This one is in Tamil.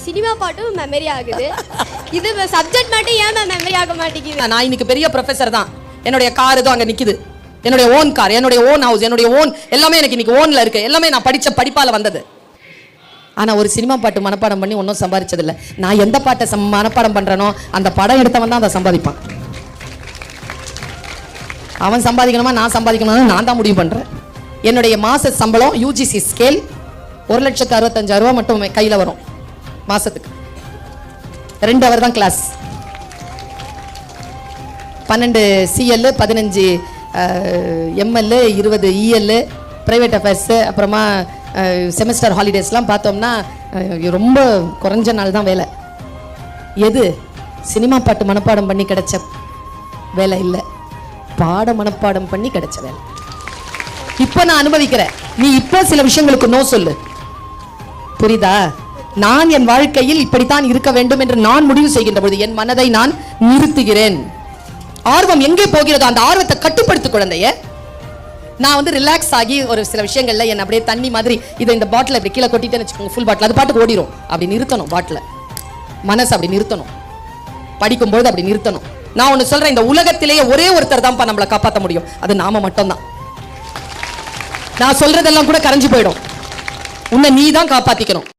சினிமா பாட்டும் மெமரி ஆகுது. இது சப்ஜெக்ட் மட்டும் ஏன் மெமரி ஆக மாட்டேங்குது? நான் இன்னைக்கு பெரிய ப்ரொஃபசர் தான். என்னுடைய கார் தான் அங்க நிக்குது. என்னுடைய ஓன் கார், என்னுடைய ஓன் ஹவுஸ், என்னுடைய ஓன் எல்லாமே எனக்கு இன்னைக்கு ஓன்ல இருக்கு. எல்லாமே நான் படிச்ச படிப்பால வந்தது. ஆனா ஒரு சினிமா பாட்டு மனப்பாடம் பண்ணி ஒன்றும் சம்பாதிச்சதில்லை. நான் எந்த பாட்டை மனப்பாடம் பண்றேனோ அந்த படம் எடுத்தவன் தான் அதை சம்பாதிப்பான். அவன் சம்பாதிக்கணுமா நான் சம்பாதிக்கணும்னு நான் தான் முடிவு பண்றேன். என்னுடைய மாச சம்பளம் யூஜிசி ஸ்கேல் 1,65,000 மட்டும் கையில வரும் மாசத்துக்கு. 2 hour தான் class. 12 CL, 15 ML, 20 EL, private affairs, அப்புறமா செமஸ்டர் ஹாலிடேஸ்லாம் பார்த்தோம்னா ரொம்ப குறைஞ்ச நாள் தான் வேலை. எது சினிமா பாட்டு மனப்பாடம் பண்ணி கிடைச்ச வேலை இல்லை, பாட மனப்பாடம் பண்ணி கிடைச்ச வேலை. இப்போ நான் அனுமதிக்கிறேன், நீ இப்போ சில விஷயங்களுக்கு நோ சொல்லு. புரியுதா? நான் என் வாழ்க்கையில் இப்படித்தான் இருக்க வேண்டும் என்று நான் முடிவு செய்கின்ற பொழுது என் மனதை நான் நிறுத்துகிறேன். ஆர்வம் எங்கே போகிறதோ அந்த ஆர்வத்தை கட்டுப்படுத்து குழந்தைய. நான் வந்து ரிலாக்ஸ் ஆகி ஒரு சில விஷயங்கள்ல என்ன அப்படியே தண்ணி மாதிரி இதை இந்த பாட்டில் இப்படி கீழே கொட்டிட்டேன்னு வச்சுக்கோங்க, ஃபுல் பாட்டில் அது பாட்டுக்கு ஓடிடும். அப்படி நிறுத்தணும் பாட்டில், மனசு அப்படி நிறுத்தணும். படிக்கும்போது அப்படி நிறுத்தணும். நான் ஒன்று சொல்றேன், இந்த உலகத்திலேயே ஒரே ஒருத்தர் தான்ப்பா நம்மளை காப்பாற்ற முடியும், அது நாம மட்டும்தான். நான் சொல்றதெல்லாம் கூட கரைஞ்சு போயிடும், உன்னை நீ தான் காப்பாத்திக்கணும்.